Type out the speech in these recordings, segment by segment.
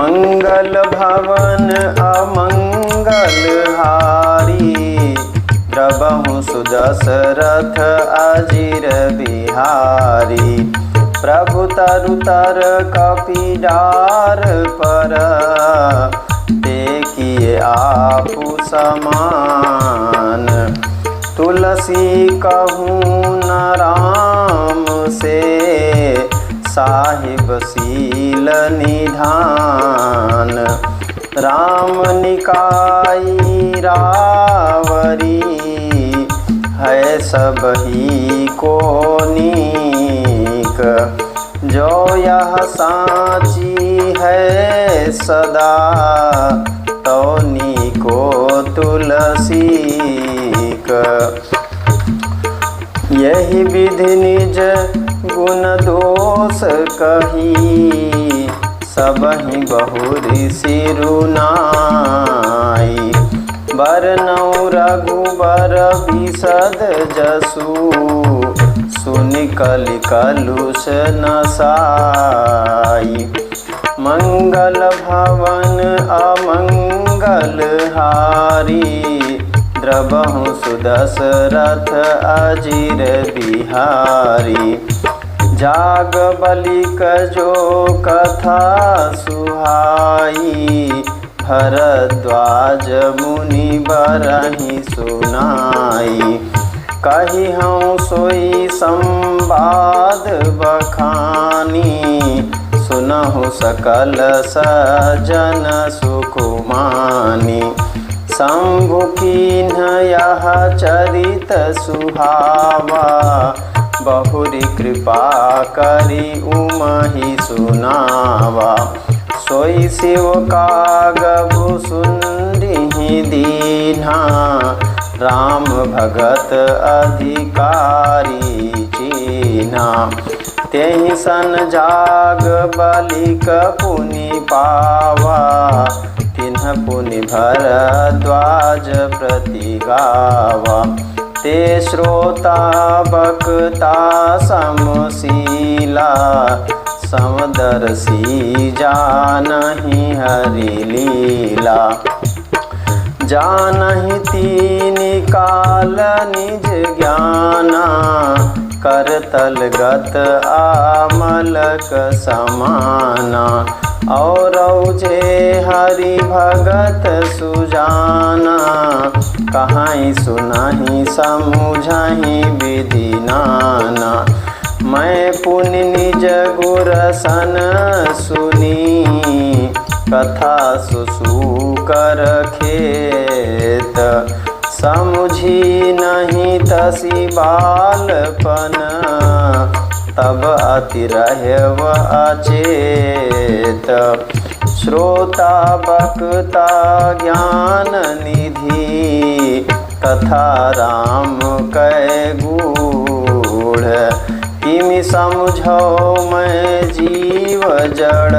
मंगल भवन अमंगल हारी, द्रबहु सुदशरथ अजिर बिहारी। प्रभु तरु तर कपीडार पर, टेकिए आपु समान। तुलसी कहूँ न राम से, साहिब सील निधान। राम निकाई रावरी, है सब ही को नीक। जो यह साची है सदा, तो नीको तुलसीक। यही विधि निज गुण दोष कही, सबहि बहुरी सिरुनाई। बरनउँ रघुबर बिसद जसु, सुनि कलि कलुष नसाई। मंगल भवन अमंगल हारी, द्रबहु सुदशरथ अजिर बिहारी। जाग बलिक जो कथा सुहाई, भरद्वाज मुनि बरहि सुनाई। कही हूँ सोई संवाद बखानी, सुनहु सकल सजन सुकुमानी। शंभु कीन्ह यह चरित सुहावा, बहुरी कृपा करी उमहि सुनावा। सोई शिव कागभु सुनहि दीन्हा, राम भगत अधिकारी चीन्हा। तेहि सन जाग बलिक पुनि पावा, तिन्ह पुनि भरद्वाज प्रति गावा। ते श्रोता बक्ता समशीला, समदर्शी जानहि हरि लीला। जानहि तीनि काल निज ज्ञाना, करतल गत आमलक समाना। और जे हरि भगत सुजाना, कहाई सुनाही समुझाही विधि नाना। मैं पुनि निज गुर सन सुनी, कथा सुसूकर खेत। समुझी नहीं तसी बालपन, तब अति रहव अचेत। श्रोता बक्ता ज्ञान निधि, कथा राम कै गूढ़। किमि समझौ मैं जीव जड़,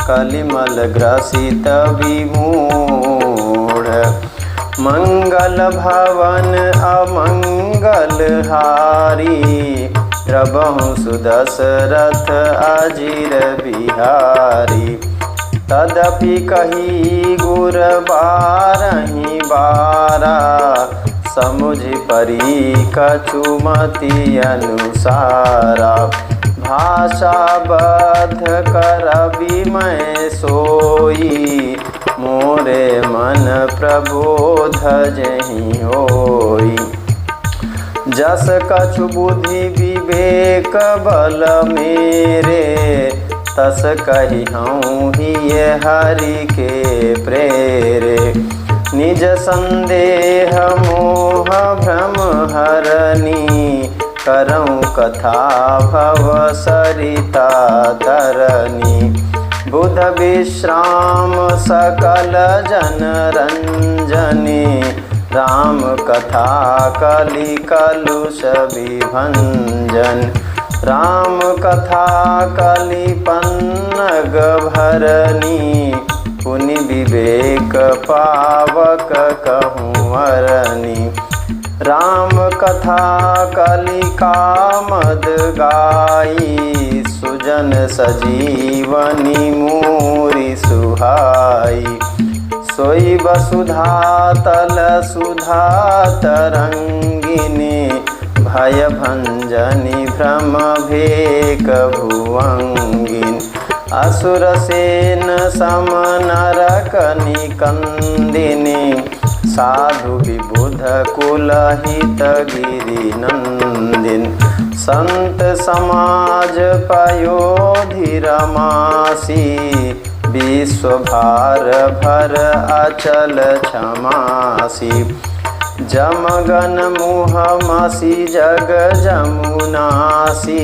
कलिमल ग्रसित विमूढ़। मंगल भवन अमंगल हारी, द्रबहु सुदशरथ अजिर बिहारी। तदपि कही गुर बारहि बारा, समुझ परी कछुमति अनुसारा। भाषा बद्ध करबि मैं सोई, मोरे मन प्रबोध जहि होई। जस कछु बुद्धि विवेक बल मेरे, तस कही हूँ ही हरि के प्रेरे। निज संदेह मोह भ्रम हरनी, करऊँ कथा भव सरिता तरनी। बुध विश्राम सकल जन रंजनी, राम कथा कलि कलुष विभंजन। राम कथा कलि पन्नग भरनी, पुनि विवेक पावक कहूँ अरनी। राम कथा कलि कामद गाई, सुजन सजीवनी मूरि सोई वसुधा तल सुधा तरंगिनी भय भंजनी भ्रम भेक भुवंगिनी असुर सेन सम नरक निकंदिनी साधु विबुध कुलहित गिरि नंदिन संत समाज पयोधि रमासी विश्व भार भर अचल क्षमासी जमगन मुह मसी जग जमुनासी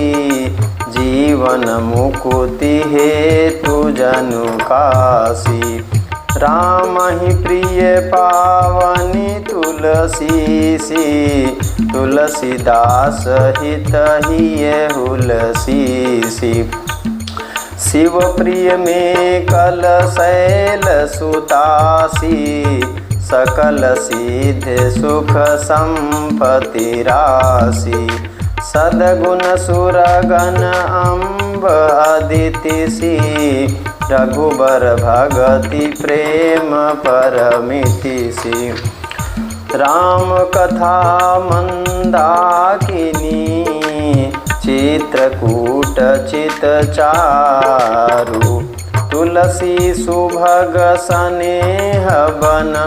जीवन मुकुति हेतु जनु काशी राम ही प्रिय पावनी तुलसी सी तुलसीदास हित हिय हुलसी सी शिव प्रिय में कल शैल सुतासी सकल सिद्ध सुख संपत्ति राशि सदगुण सुरगण अम्ब अदिति सी रघुबर भगति प्रेम परमिति सी राम कथा मंदाकिनी चित्रकूट चित चारु तुलसी सुभग सनेह बना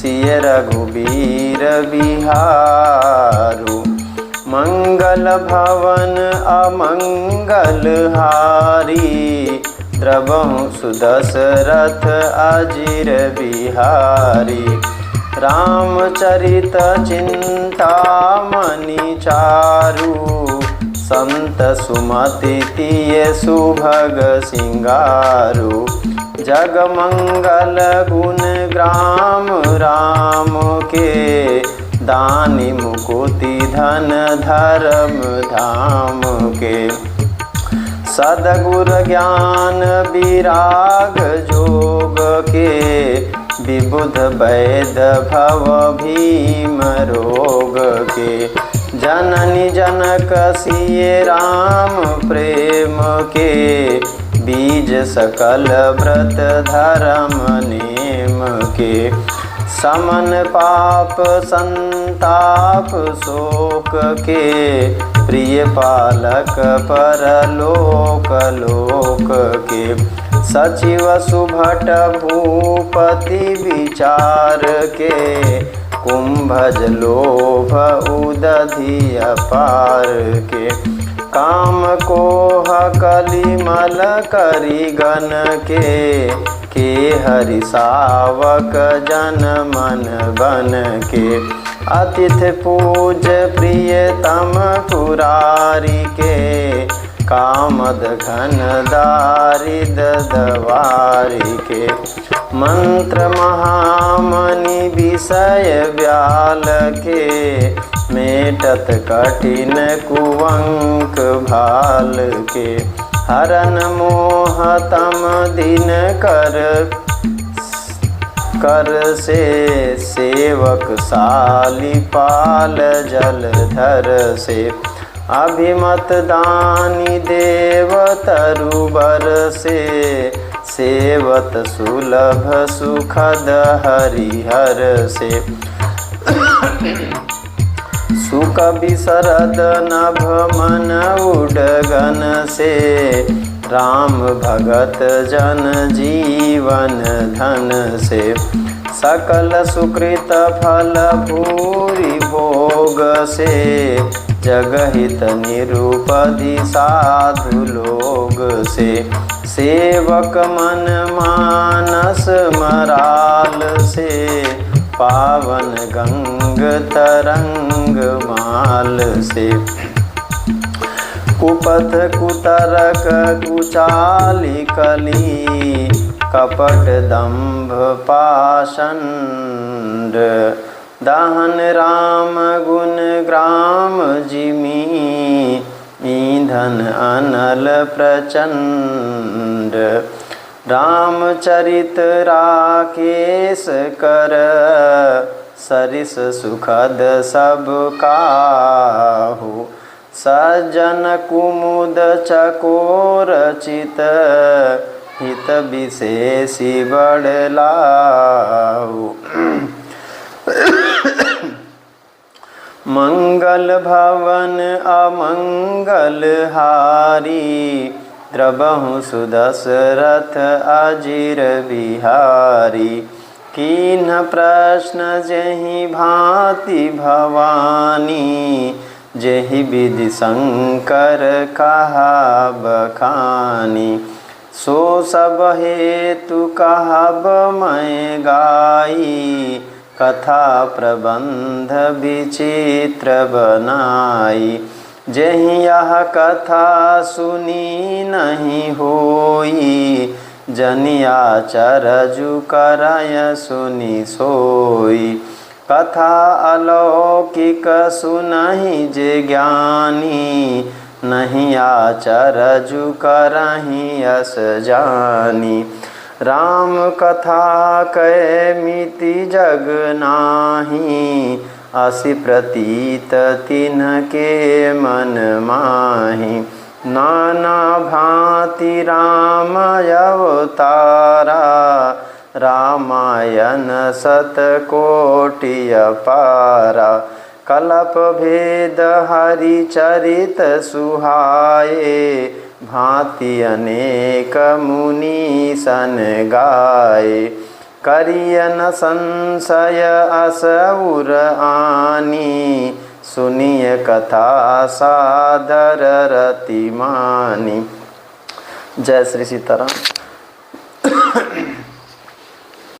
सिय रघुबीर बिहारु मंगल भवन अमंगल हारी द्रवहु सुदशरथ अजिर बिहारी रामचरित चिंतामणि चारु संत सुमति तिय सुभग सिंगारु जग मंगल गुण ग्राम राम के दानी मुकुति धन धर्म धाम के सदगुर ज्ञान विराग जोग के विबुध वैद भव भीम रोग के जननी जनक सिय राम प्रेम के बीज सकल व्रत धर्म नेम के समन पाप संताप शोक के प्रिय पालक परलोक लोक के सचिव सुभट भूपति विचार के कुंभज लोभ उदधि अपार के काम कोह कलिमल करी गण के हरि सावक जन मन बन के अतिथ पूज प्रियतम पुरारी के कामद घन दारिद दवारी के मंत्र महामणि विषय व्याल के मेटत कठिन कुवंक भाल के हरन मोहतम दिन कर से सेवक साली पाल जलधर से अभिमत दानी देव तरुबर से सेवत सुलभ सुखद हरिहर से सुख बिसरद नभ मन उडगन से राम भगत जन जीवन धन से सकल सुकृत फल भूरि भोग से जगहित निरुपधि साधु लोग से सेवक मन मानस मराल से पावन गंग तरंग माल से कुपथ कुतरक कुचाली कली कपट दंभ पाषंड दहन राम गुण ग्राम जिमी ईंधन अनल प्रचंड रामचरित राकेश कर सरिस सुखद सब काहू सज्जन कुमुद चकोर चित हित विशेषी बड़लाऊ। मंगल भवन अमंगल हारी, द्रबहु सुदशरथ अजिर बिहारी। कीन्ह प्रश्न जेहि भांति भवानी, जेहि विधि शंकर कहा बखानी। सो सब हेतु कहब मैं गाई, कथा प्रबंध विचित्र बनाई। जेहि यह कथा सुनी नहीं होई, जनिया चरजु करय सुनी सोई। कथा अलौकिक सुनहि जे ज्ञानी, नहीं आचरजु करहि यस जानी। राम कथा कै मिति जग नाही, असि प्रतीत तिन्हके मन माही। नाना भांति राम अवतारा, रामायण शतकोटि अपारा। कलप भेद हरि चरित सुहाए, भांति अनेक मुनि सन गाए। करियन संशय अस उर आनी, सुनिय कथा सादर रति मानी। जय श्री सीताराम।